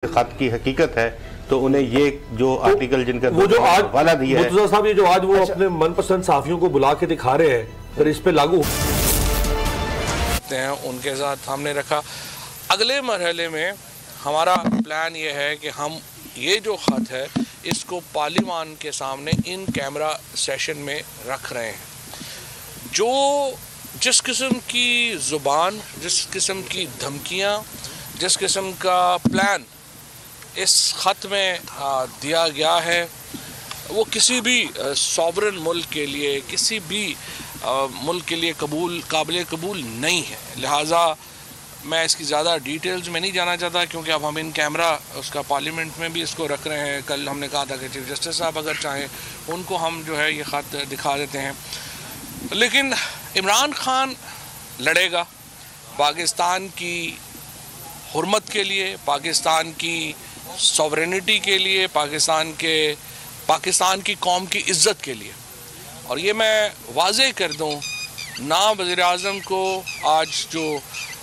खत की हकीकत है तो उन्हें ये जो आर्टिकल जिनका वो जो आज वाला दिया है साहब, ये जो आज वो अपने मनपसंद साफियों को बुला के दिखा रहे हैं, फिर इस पे लागू हैं उनके साथ हमने रखा। अगले मरहले में हमारा प्लान ये है कि हम ये जो ख़त है इसको पार्लियामान के सामने इन कैमरा सेशन में रख रहे हैं। जो जिस किस्म की ज़ुबान, जिस किस्म की धमकियाँ, जिस किस्म का प्लान इस ख़त में दिया गया है वो किसी भी सॉवरन मुल्क के लिए, किसी भी मुल्क के लिए काबिल कबूल नहीं है। लिहाजा मैं इसकी ज़्यादा डिटेल्स में नहीं जाना चाहता, क्योंकि अब हम इन कैमरा उसका पार्लियामेंट में भी इसको रख रहे हैं। कल हमने कहा था कि चीफ जस्टिस साहब अगर चाहें उनको हम जो है ये ख़त दिखा देते हैं। लेकिन इमरान खान लड़ेगा पाकिस्तान की हुर्मत के लिए, पाकिस्तान की सॉवरेनिटी के लिए, पाकिस्तान की कौम की इज़्ज़त के लिए। और ये मैं वाज़ेह कर दूं, ना वज़ीर आज़म को आज जो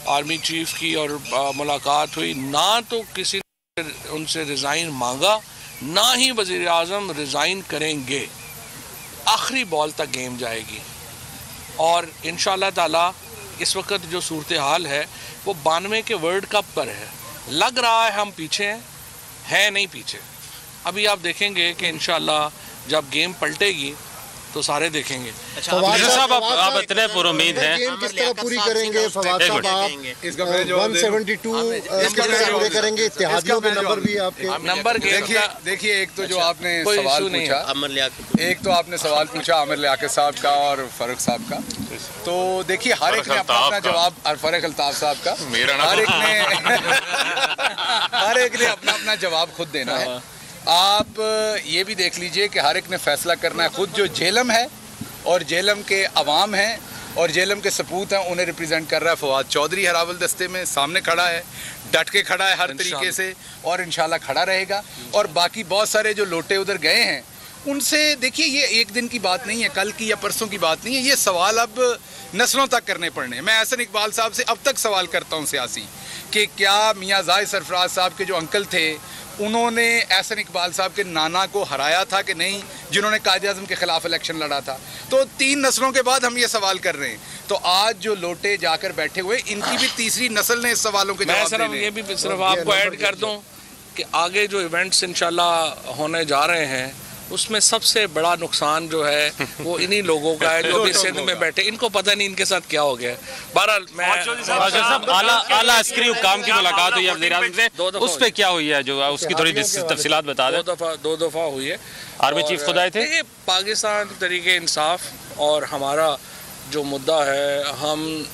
आर्मी चीफ़ की और मुलाकात हुई, ना तो किसी ने उनसे रिज़ाइन मांगा, ना ही वज़ीर आज़म रिज़ाइन करेंगे। आखिरी बॉल तक गेम जाएगी और इंशाअल्लाह ताला इस वक्त जो सूरत हाल है वो 92 के वर्ल्ड कप पर है। लग रहा है हम पीछे हैं नहीं पीछे। अभी आप देखेंगे कि इंशाअल्लाह जब गेम पलटेगी तो सारे देखेंगे। अच्छा साहब, आप इतने पुरुमीद हैं, किस तरह पूरी करेंगे? फवाद साहब, आप 172 किस तरह पूरे करेंगे? इत्तेहादियों के नंबर भी आपके नंबर देखिए, एक तो जो आपने सवाल पूछा, एक तो आपने सवाल पूछा आमिर लियाकत साहब का और फारूक साहब का। तो देखिए, हर एक ने अपना जवाब, फारूक अल्ताफ साहब का, हर एक ने अपना जवाब खुद देना है। आप ये भी देख लीजिए कि हर एक ने फैसला करना है खुद। जो झेलम है और झेलम के अवाम हैं और झेलम के सपूत हैं, उन्हें रिप्रेजेंट कर रहा है फवाद चौधरी। हरावल दस्ते में सामने खड़ा है, डट के खड़ा है हर तरीके से, और इंशाल्लाह खड़ा रहेगा। और बाकी बहुत सारे जो लोटे उधर गए हैं उनसे देखिए, ये एक दिन की बात नहीं है, कल की या परसों की बात नहीं है। ये सवाल अब नस्लों तक करने पड़ने। मैं एहसन इकबाल साहब से अब तक सवाल करता हूँ सियासी, कि क्या मियाँ जाहिद सरफराज साहब के जो अंकल थे उन्होंने एहसन इकबाल साहब के नाना को हराया था कि नहीं, जिन्होंने कायदे आज़म के ख़िलाफ़ इलेक्शन लड़ा था? तो 3 नस्लों के बाद हम ये सवाल कर रहे हैं। तो आज जो लोटे जाकर बैठे हुए, इनकी भी तीसरी नस्ल ने इस सवालों के जवाब देने। मैं ये भी सिर्फ आपको ऐड कर दूं कि आगे जो इवेंट्स इंशाल्लाह होने जा रहे हैं उसमें सबसे बड़ा नुकसान जो है वो इन्हीं लोगों का है जो भी सिंध में बैठे। इनको पता नहीं इनके साथ क्या हो गया है। बहरहाल मैं आला अस्करी हुकाम की मुलाकात हुई है वज़ीर आज़म से, उस पे क्या हुई है जो उसकी थोड़ी तफसीलात बता दें। दो दफ़ा हुई है। आर्मी चीफ खुद आए थे। ये पाकिस्तान तरीके इंसाफ और हमारा जो मुद्दा है, हम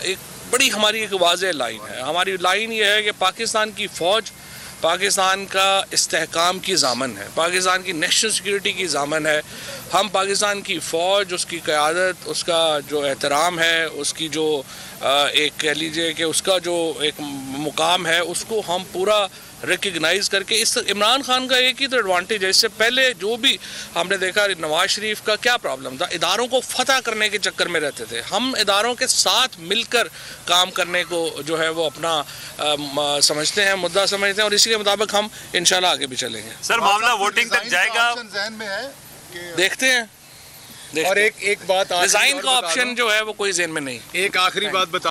एक बड़ी हमारी एक वाज़ेह लाइन है। हमारी लाइन ये है कि पाकिस्तान की फ़ौज पाकिस्तान का इस्तेहकाम की ज़ामन है, पाकिस्तान की नेशनल सिक्योरिटी की ज़ामन है। हम पाकिस्तान की फ़ौज, उसकी क़यादत, उसका जो एहतराम है, उसकी जो एक कह लीजिए कि उसका जो एक मुकाम है, उसको हम पूरा रिकग्नाइज़ करके, इस इमरान खान का एक ही तो एडवांटेज है। इससे पहले जो भी हमने देखा, नवाज शरीफ का क्या प्रॉब्लम था, इदारों को फतह करने के चक्कर में रहते थे। हम इदारों के साथ मिलकर काम करने को जो है वो अपना समझते हैं, मुद्दा समझते हैं, और इसी के मुताबिक हम इंशाल्लाह आगे भी चलेंगे। सर, मामला वोटिंग तक जाएगा, देखते हैं। और एक बात, डिज़ाइन का ऑप्शन जो है वो कोई ज़हन में नहीं। एक आखिरी बात बता